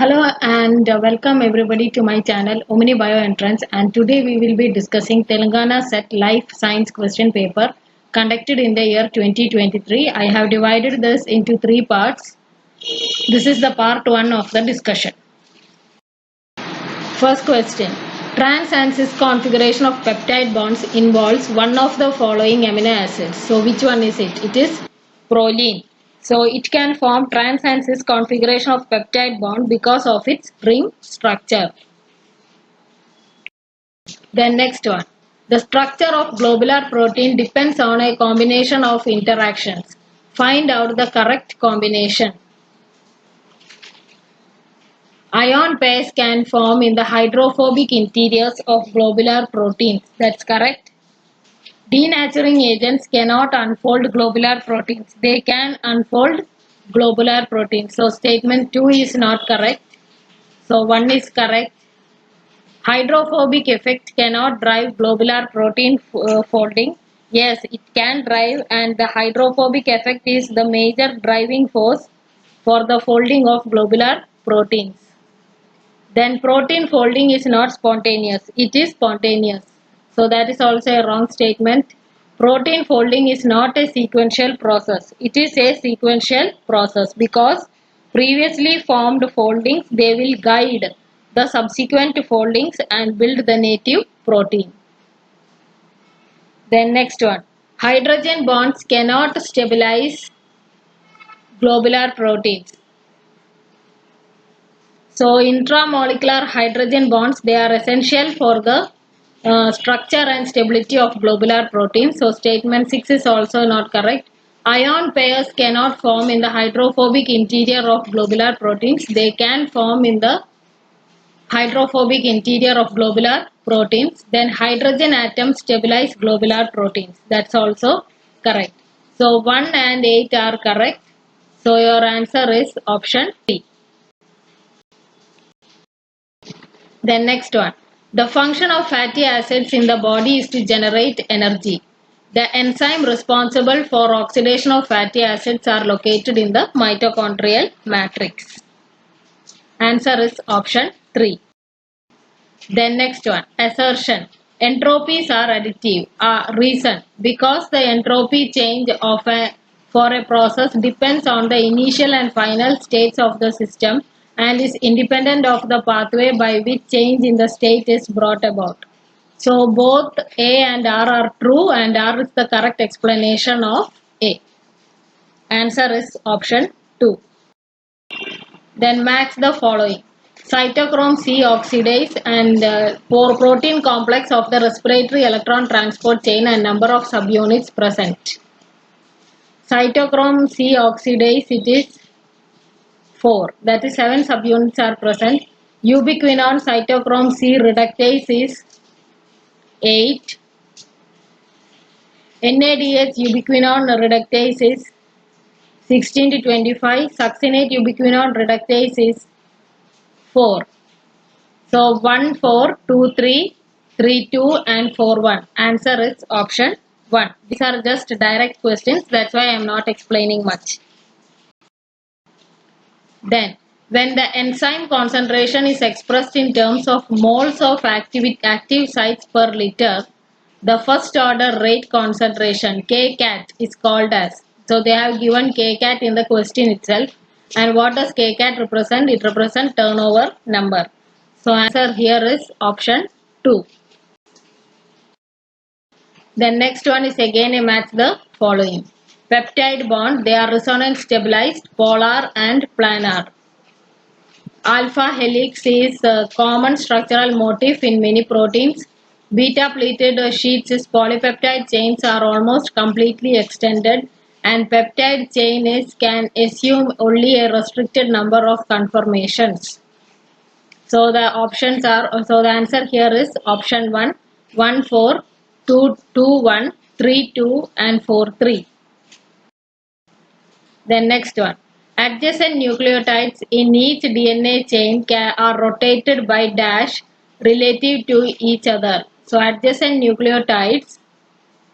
Hello and welcome everybody to my channel Omni Bioentrance, and today we will be discussing Telangana Set Life Science question paper conducted in the year 2023. I have divided this into three parts. This is the part 1 of the discussion. First question. Trans and cis configuration of peptide bonds involves one of the following amino acids. So which one is it? It is proline. So it can form trans and cis configuration of peptide bond because of its ring structure. Then next one. The structure of globular protein depends on a combination of interactions. Find out the correct combination. Ion pairs can form in the hydrophobic interiors of globular proteins. That's correct. Denaturing agents cannot unfold globular proteins. They can unfold globular proteins. So statement 2 is not correct. So 1 is correct. Hydrophobic effect cannot drive globular protein folding. Yes, it can drive, and the hydrophobic effect is the major driving force for the folding of globular proteins. Then protein folding is not spontaneous. It is spontaneous. So that is also a wrong statement. Protein folding is not a sequential process. It is a sequential process because previously formed foldings, they will guide the subsequent foldings and build the native protein. Then next one. Hydrogen bonds cannot stabilize globular proteins. So intramolecular hydrogen bonds, they are essential for the structure and stability of globular proteins. So statement 6 is also not correct. Ion pairs cannot form in the hydrophobic interior of globular proteins. They can form in the hydrophobic interior of globular proteins. Then hydrogen atoms stabilize globular proteins. That's also correct. So 1 and 8 are correct. So your answer is option B. Then next one. The function of fatty acids in the body is to generate energy. The enzyme responsible for oxidation of fatty acids are located in the mitochondrial matrix. Answer is option 3. Then next one. Assertion. Entropies are additive. Reason. Because the entropy change for a process depends on the initial and final states of the system and is independent of the pathway by which change in the state is brought about. So both A and R are true, and R is the correct explanation of A. Answer is option 2. Then match the following. Cytochrome C oxidase and protein complex of the respiratory electron transport chain and number of subunits present. Cytochrome C oxidase, it is 4. That is 7 subunits are present. Ubiquinone cytochrome C reductase is 8. NADH ubiquinone reductase is 16 to 25. Succinate ubiquinone reductase is 4. So 1, 4, 2, 3, 3, 2 and 4, 1. Answer is option 1. These are just direct questions. That's why I am not explaining much. Then, when the enzyme concentration is expressed in terms of moles of active sites per liter, the first order rate concentration kcat is called as. So they have given kcat in the question itself. And what does kcat represent? It represents turnover number. So answer here is option 2. Then next one is again a match the following. Peptide bond, they are resonance stabilized, polar and planar. Alpha helix is a common structural motif in many proteins. Beta pleated sheets is polypeptide chains are almost completely extended, and peptide chain can assume only a restricted number of conformations. So the options are, so the answer here is option 1, 1, 4, 2, 2, 1, 3, 2 and 4, 3. Then next one. Adjacent nucleotides in each DNA chain are rotated by dash relative to each other. So adjacent nucleotides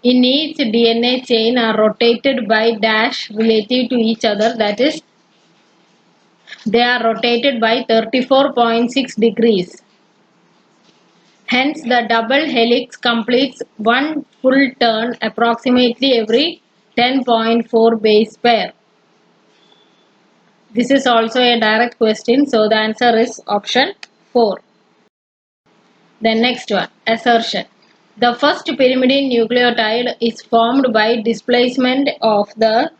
in each DNA chain are rotated by dash relative to each other. That is They are rotated by 34.6 degrees. Hence, the double helix completes one full turn approximately every 10.4 base pair. This is also a direct question, so the answer is option 4. The next one, assertion. The first pyrimidine nucleotide is formed by displacement of the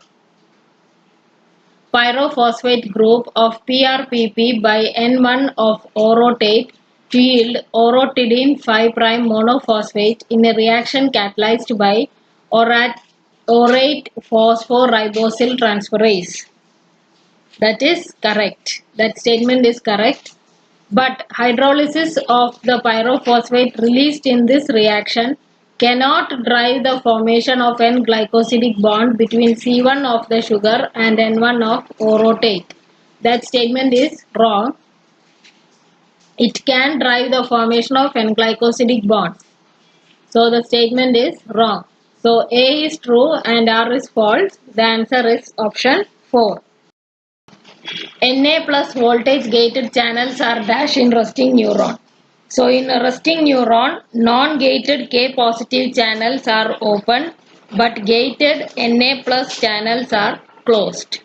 pyrophosphate group of PRPP by N1 of orotate to yield orotidine 5' monophosphate in a reaction catalyzed by orate phosphoribosyl transferase. That is correct. That statement is correct. But hydrolysis of the pyrophosphate released in this reaction cannot drive the formation of an glycosidic bond between C1 of the sugar and N1 of orotate. That statement is wrong. It can drive the formation of N glycosidic bonds. So the statement is wrong. So A is true and R is false. The answer is option 4. Na plus voltage gated channels are dash in resting neuron. So in a resting neuron, non-gated K positive channels are open, but gated Na plus channels are closed.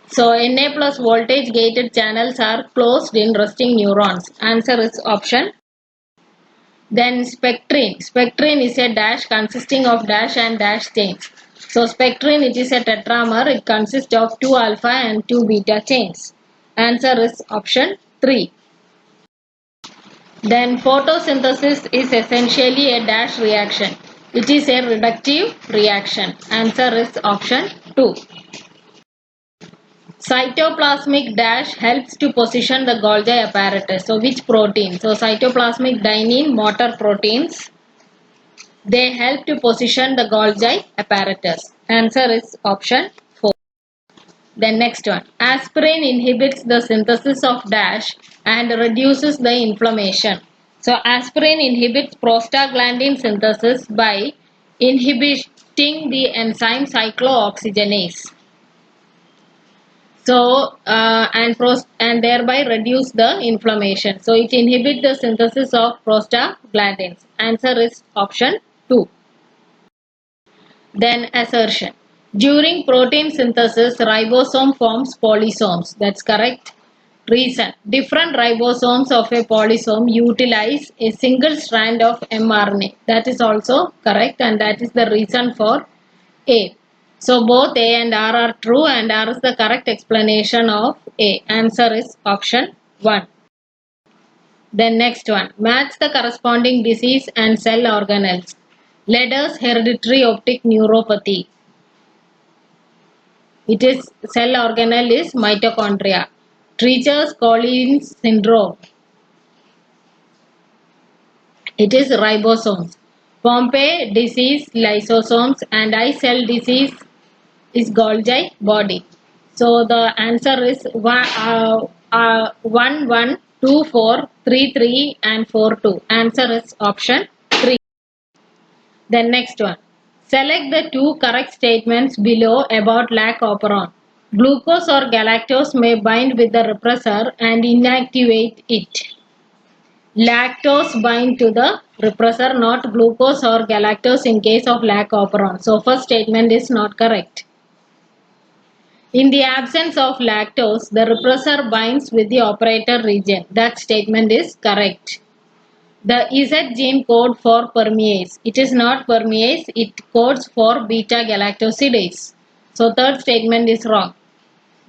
So Na plus voltage gated channels are closed in resting neurons. Answer is option. Then spectrin. Spectrin is a dash consisting of dash and dash chains. So spectrin, it is a tetramer. It consists of 2 alpha and 2 beta chains. Answer is option 3. Then photosynthesis is essentially a dash reaction. It is a reductive reaction. Answer is option 2. Cytoplasmic dash helps to position the Golgi apparatus. So which protein? So cytoplasmic dynein motor proteins. They help to position the Golgi apparatus. Answer is option 4. Then next one. Aspirin inhibits the synthesis of dash and reduces the inflammation. So aspirin inhibits prostaglandin synthesis by inhibiting the enzyme cyclooxygenase. So and thereby reduce the inflammation. So it inhibits the synthesis of prostaglandins. Answer is option 2. Then assertion. During protein synthesis, ribosome forms polysomes. That's correct. Reason. Different ribosomes of a polysome utilize a single strand of mRNA. That is also correct, and that is the reason for A. So both A and R are true, and R is the correct explanation of A. Answer is option 1. Then next one. Match the corresponding disease and cell organelles. Leader's hereditary optic neuropathy. It is cell organelle is mitochondria. Treacher's-Collins syndrome. It is ribosomes. Pompe disease lysosomes, and eye cell disease is Golgi body. So the answer is 1, 1, 2, 4, 3, 3 and 4, 2. Answer is option 3. Then next one. Select the 2 correct statements below about lac operon. Glucose or galactose may bind with the repressor and inactivate it. Lactose bind to the repressor, not glucose or galactose in case of lac operon. So first statement is not correct. In the absence of lactose, the repressor binds with the operator region. That statement is correct. The Z gene code for permease. It is not permease, it codes for beta galactosidase. So third statement is wrong.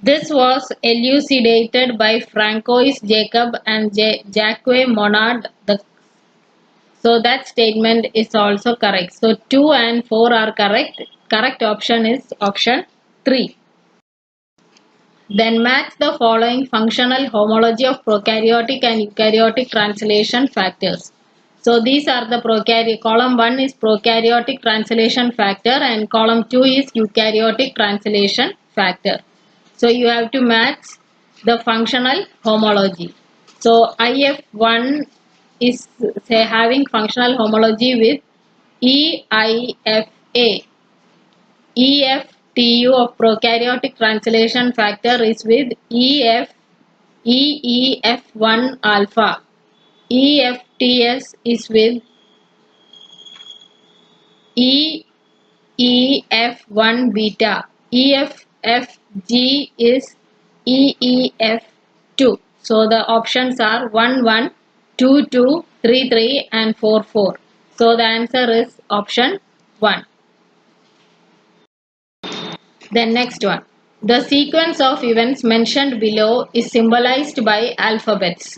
This was elucidated by Francois Jacob and Jacques Monod. So that statement is also correct. So 2 and 4 are correct. Correct option is option 3. Then match the following functional homology of prokaryotic and eukaryotic translation factors. So these are the prokaryotic. Column 1 is prokaryotic translation factor and column 2 is eukaryotic translation factor. So you have to match the functional homology. So IF1 is having functional homology with EIFA. EFTU of prokaryotic translation factor is with EFA. EEF1 alpha. EFTS is with EEF1 beta. EFFG is EEF2. So the options are 1, 1, 2, 2, 3, 3 and 4, 4. So the answer is option 1. Then next one. The sequence of events mentioned below is symbolized by alphabets.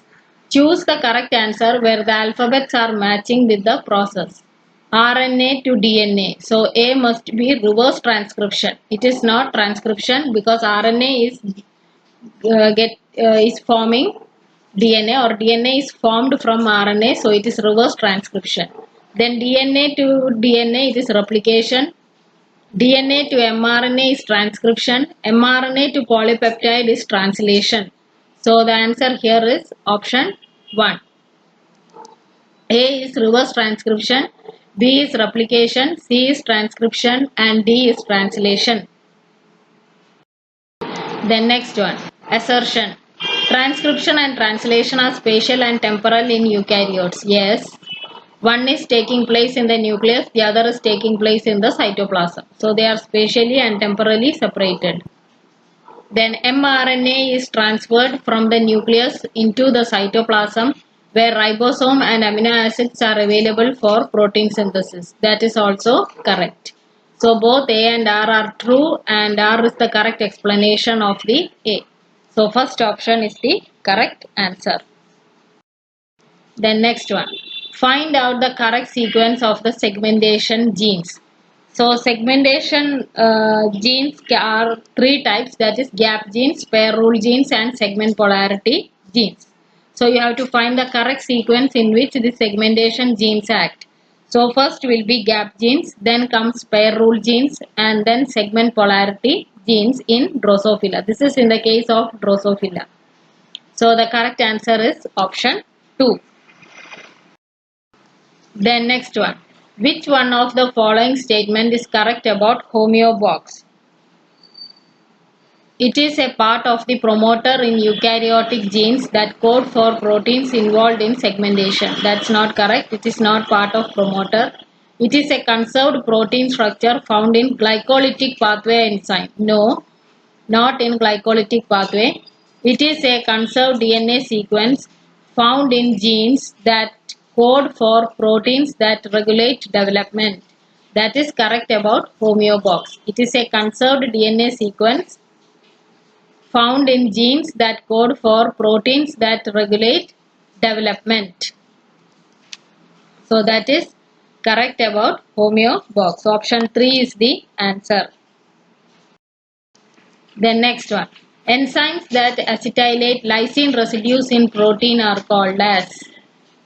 Choose the correct answer where the alphabets are matching with the process. RNA to DNA. So A must be reverse transcription. It is not transcription because RNA is forming DNA, or DNA is formed from RNA, so it is reverse transcription. Then DNA to DNA, it is replication. DNA to mRNA is transcription. mRNA to polypeptide is translation. So the answer here is option 1. A is reverse transcription, B is replication, C is transcription and D is translation. Then next one. Assertion. Transcription and translation are spatial and temporal in eukaryotes. Yes. One is taking place in the nucleus, the other is taking place in the cytoplasm. So they are spatially and temporally separated. Then mRNA is transferred from the nucleus into the cytoplasm, where ribosome and amino acids are available for protein synthesis. That is also correct. So both A and R are true, and R is the correct explanation of the A. So first option is the correct answer. Then next one. Find out the correct sequence of the segmentation genes. So segmentation genes are 3 types, that is gap genes, pair rule genes and segment polarity genes. So you have to find the correct sequence in which the segmentation genes act. So first will be gap genes, then comes pair rule genes and then segment polarity genes in Drosophila. This is in the case of Drosophila. So the correct answer is option 2. Then next one. Which one of the following statement is correct about homeobox? It is a part of the promoter in eukaryotic genes that code for proteins involved in segmentation. That's not correct. It is not part of promoter. It is a conserved protein structure found in glycolytic pathway enzyme. No, not in glycolytic pathway. It is a conserved DNA sequence found in genes that code for proteins that regulate development. That is correct about homeobox. It is a conserved DNA sequence found in genes that code for proteins that regulate development. So that is correct about homeobox. So option 3 is the answer. Then next one. Enzymes that acetylate lysine residues in protein are called as.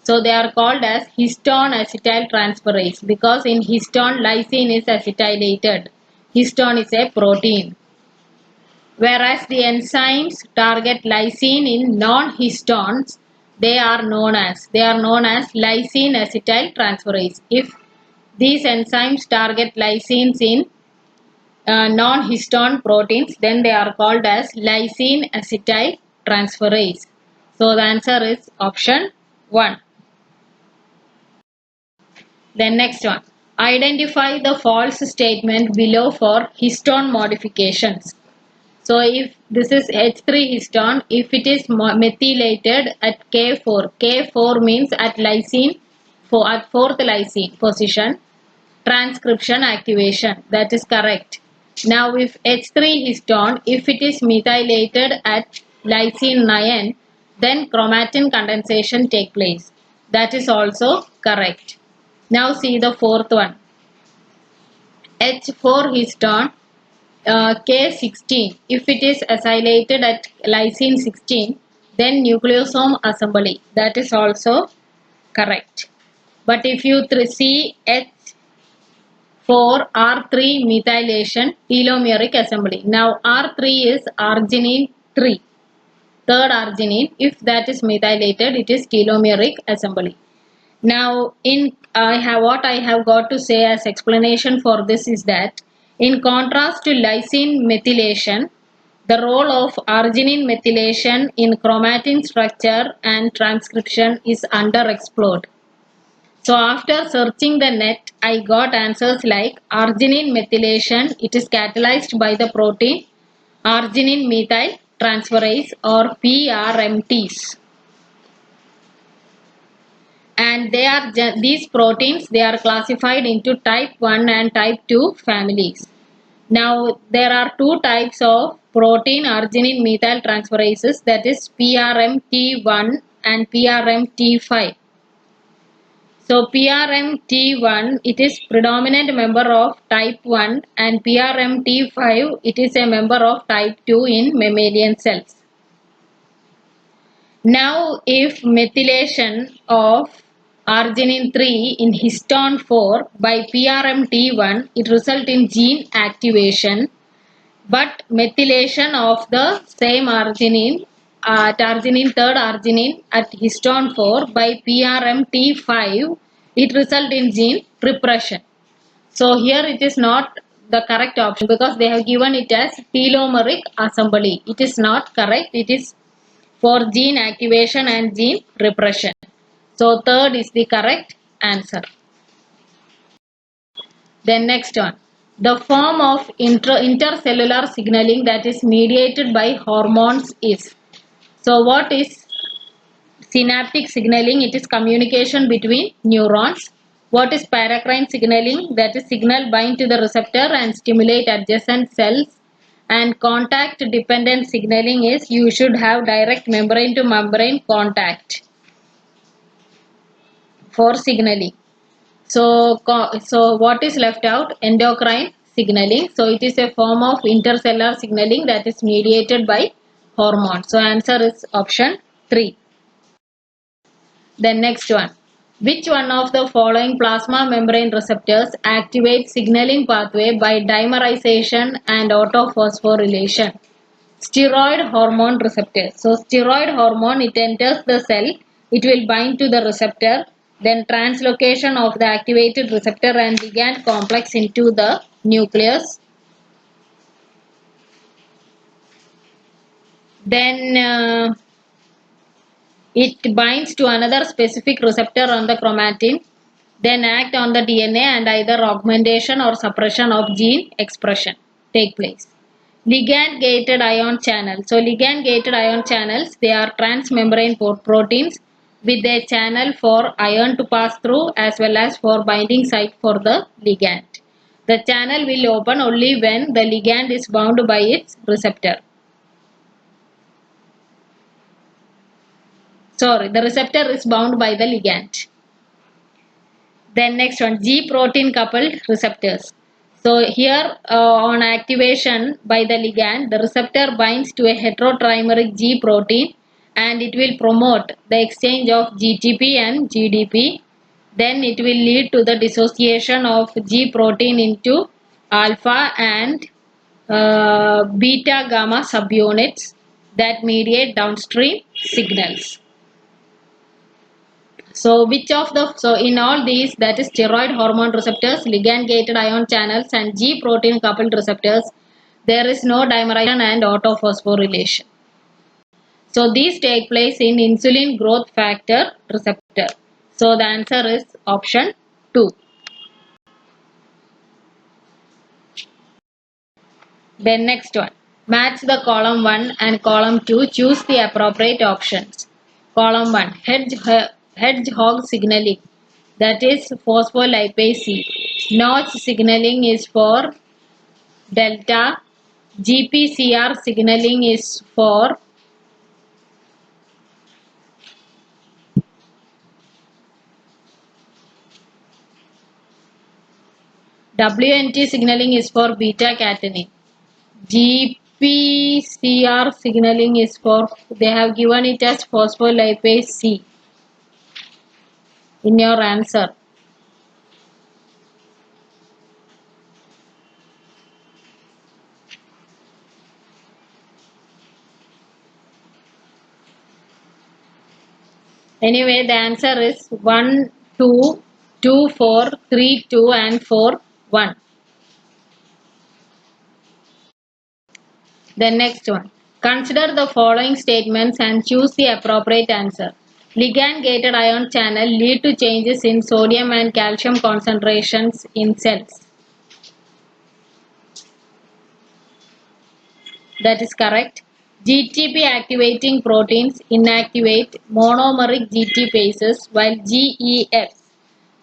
So they are called as histone acetyl transferase because in histone lysine is acetylated. Histone is a protein. Whereas the enzymes target lysine in non-histones, they are known as lysine acetyl transferase. If these enzymes target lysines in non-histone proteins, then they are called as lysine acetyl transferase. So the answer is option 1. Then next one. Identify the false statement below for histone modifications. So if this is H3 histone, if it is methylated at K4, K4 means at lysine, at 4th lysine position, transcription activation. That is correct. Now if H3 histone, if it is methylated at lysine 9, then chromatin condensation take place. That is also correct. Now see the 4th one. H4 histone, K16. If it is acylated at lysine 16, then nucleosome assembly. That is also correct. But if you see H4 R3 methylation, telomeric assembly. Now R3 is arginine 3. Third arginine. If that is methylated, it is telomeric assembly. Now what I have got to say as explanation for this is that in contrast to lysine methylation, The role of arginine methylation in chromatin structure and transcription is underexplored. So after searching the net, I got answers like arginine methylation. It is catalyzed by the protein arginine methyl transferase or PRMTs. And these proteins, they are classified into type 1 and type 2 families. Now there are two types of protein arginine methyl transferases, that is PRMT1 and PRMT5. So PRMT1, it is predominant member of type 1 and PRMT5, it is a member of type 2 in mammalian cells. Now if methylation of arginine 3 in histone 4 by PRMT1, it results in gene activation, but methylation of the same arginine at third arginine at histone 4 by PRMT5, it results in gene repression. So here it is not the correct option because they have given it as telomeric assembly. It is not correct. It is for gene activation and gene repression. So third is the correct answer. Then next one. The form of intercellular signaling that is mediated by hormones is. So what is synaptic signaling? It is communication between neurons. What is paracrine signaling? That is signal bind to the receptor and stimulate adjacent cells. And contact dependent signaling is you should have direct membrane to membrane contact for signaling. So what is left out? Endocrine signaling. So it is a form of intercellular signaling that is mediated by hormones. So answer is option 3. Then next one. Which one of the following plasma membrane receptors activates signaling pathway by dimerization and autophosphorylation? Steroid hormone receptor. So steroid hormone, it enters the cell, it will bind to the receptor, then translocation of the activated receptor and ligand complex into the nucleus. Then it binds to another specific receptor on the chromatin, then act on the DNA and either augmentation or suppression of gene expression take place. Ligand gated ion channel. So ligand gated ion channels, they are transmembrane proteins with a channel for ion to pass through as well as for binding site for the ligand. The channel will open only when the ligand is bound by its receptor. Sorry, the receptor is bound by the ligand. Then next one, G protein coupled receptors. So here on activation by the ligand, the receptor binds to a heterotrimeric G protein and it will promote the exchange of GTP and GDP. Then it will lead to the dissociation of G protein into alpha and beta gamma subunits that mediate downstream signals. So in all these, that is steroid hormone receptors, ligand gated ion channels and G protein coupled receptors, there is no dimerization and autophosphorylation. So these take place in insulin growth factor receptor. So the answer is option 2. Then next one, match the column 1 and column 2, choose the appropriate options. Column 1, hedgehog signaling, that is phospholipase C. Notch signaling is for delta. GPCR signaling is for WNT signaling is for beta catenin. GPCR signaling is for, they have given it as phospholipase C in your answer. Anyway, the answer is 1, 2, 2, 4, 3, 2 and 4, 1. Then next one. Consider the following statements and choose the appropriate answer. Ligand-gated ion channel lead to changes in sodium and calcium concentrations in cells. That is correct. GTP activating proteins inactivate monomeric GTpases while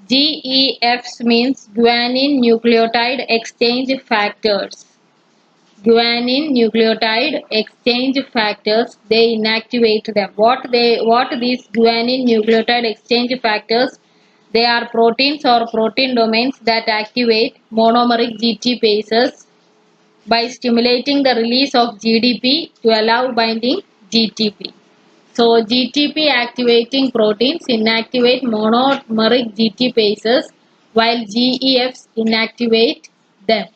GEFs means guanine nucleotide exchange factors. Guanine nucleotide exchange factors, they inactivate them. What these guanine nucleotide exchange factors? They are proteins or protein domains that activate monomeric GTpases by stimulating the release of GDP to allow binding GTP. So GTP activating proteins inactivate monomeric GTpases while GEFs inactivate them.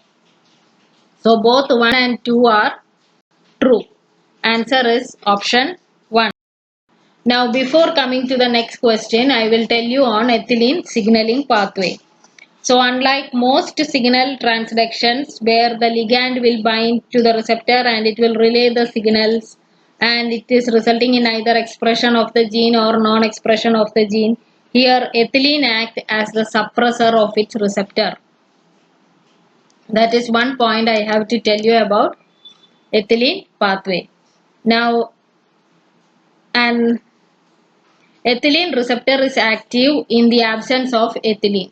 So both 1 and 2 are true. Answer is option 1. Now before coming to the next question, I will tell you on ethylene signaling pathway. So unlike most signal transductions where the ligand will bind to the receptor and it will relay the signals and it is resulting in either expression of the gene or non-expression of the gene, here ethylene acts as the suppressor of its receptor. That is one point I have to tell you about ethylene pathway. Now, an ethylene receptor is active in the absence of ethylene.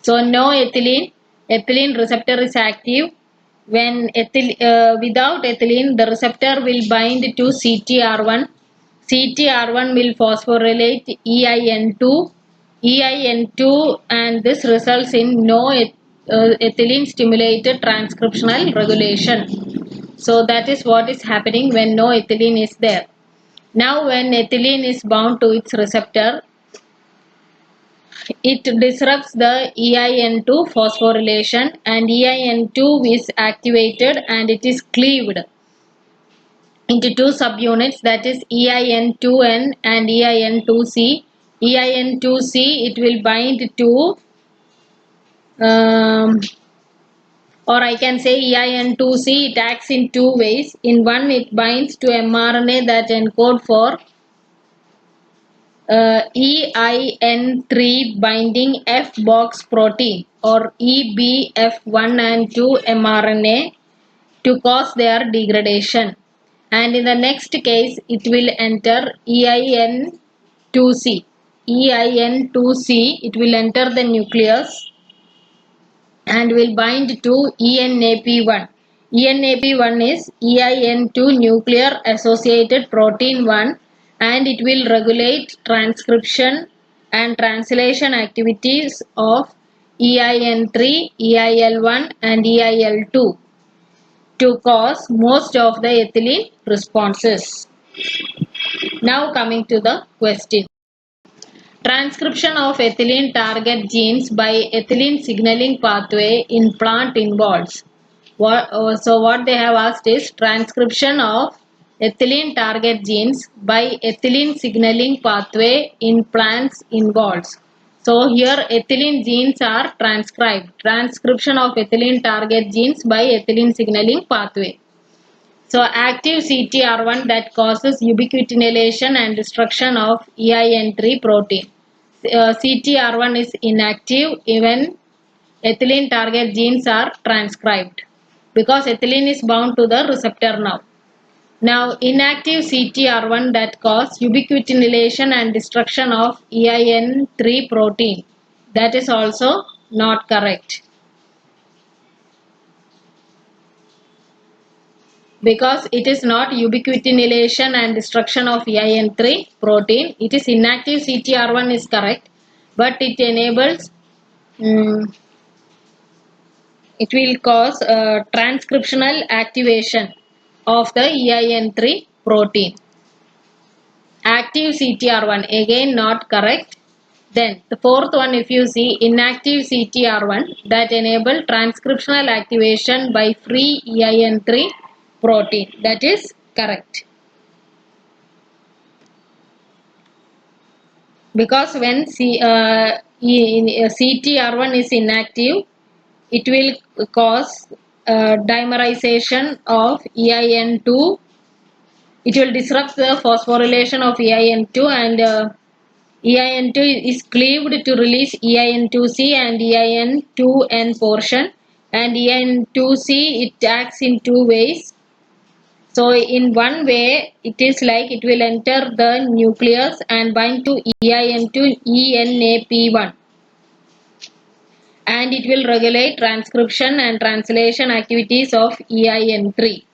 So, no ethylene receptor is active. When without ethylene, the receptor will bind to CTR1. CTR1 will phosphorylate EIN2, and this results in no ethylene stimulated transcriptional regulation. So that is what is happening when no ethylene is there. Now when ethylene is bound to its receptor, it disrupts the EIN2 phosphorylation and EIN2 is activated and it is cleaved into two subunits, that is EIN2N and EIN2C. EIN2C, it will bind to or I can say EIN2C, it acts in two ways. In one, it binds to mRNA that encode for EIN3 binding F box protein or EBF1 and 2 mRNA to cause their degradation. And in the next case, it will enter EIN2C. EIN2C, it will enter the nucleus and will bind to ENAP1. ENAP1 is EIN2 nuclear associated protein 1 and it will regulate transcription and translation activities of EIN3, EIL1 and EIL2 to cause most of the ethylene responses. Now coming to the question. Transcription of ethylene target genes by ethylene signaling pathway in plant involves. So what they have asked is transcription of ethylene target genes by ethylene signaling pathway in plants involves. So here ethylene genes are transcribed. Transcription of ethylene target genes by ethylene signaling pathway. So active CTR1 that causes ubiquitination and destruction of EIN3 protein. CTR1 is inactive even ethylene target genes are transcribed because ethylene is bound to the receptor now. Now inactive CTR1 that cause ubiquitination and destruction of EIN3 protein, that is also not correct. Because it is not ubiquitination and destruction of EIN3 protein, it is inactive CTR1 is correct, but it enables, it will cause transcriptional activation of the EIN3 protein. Active CTR1 again not correct. Then the fourth one, if you see, inactive CTR1 that enable transcriptional activation by free EIN3 protein, that is correct. Because when CTR1 is inactive, it will cause dimerization of EIN2. It will disrupt the phosphorylation of EIN2, and EIN2 is cleaved to release EIN2C and EIN2N portion, and EIN2C it acts in two ways. So in one way it is like it will enter the nucleus and bind to EIN2 ENAP1, and it will regulate transcription and translation activities of EIN3.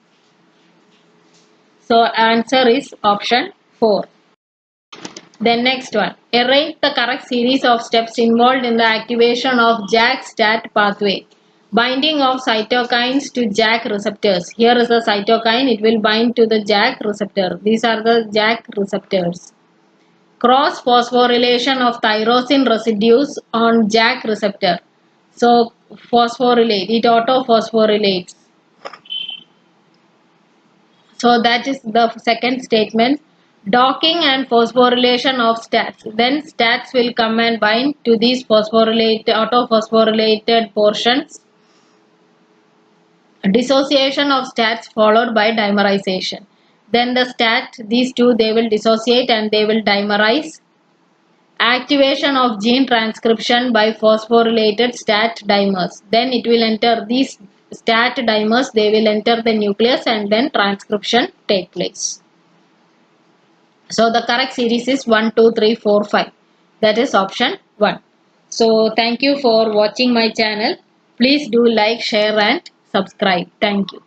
So answer is option 4. Then next one, arrange the correct series of steps involved in the activation of JAK-STAT pathway. Binding of cytokines to JAK receptors. Here is the cytokine, it will bind to the JAK receptor. These are the JAK receptors. Cross phosphorylation of tyrosine residues on JAK receptor. So phosphorylate, it auto-phosphorylates. So that is the second statement. Docking and phosphorylation of STATs. Then STATs will come and bind to these auto-phosphorylated portions. Dissociation of STATs followed by dimerization. Then the STAT, these two, they will dissociate and they will dimerize. Activation of gene transcription by phosphorylated STAT dimers. Then it will enter these STAT dimers, they will enter the nucleus and then transcription take place. So the correct series is 1, 2, 3, 4, 5. That is option 1. So thank you for watching my channel. Please do like, share and subscribe. Thank you.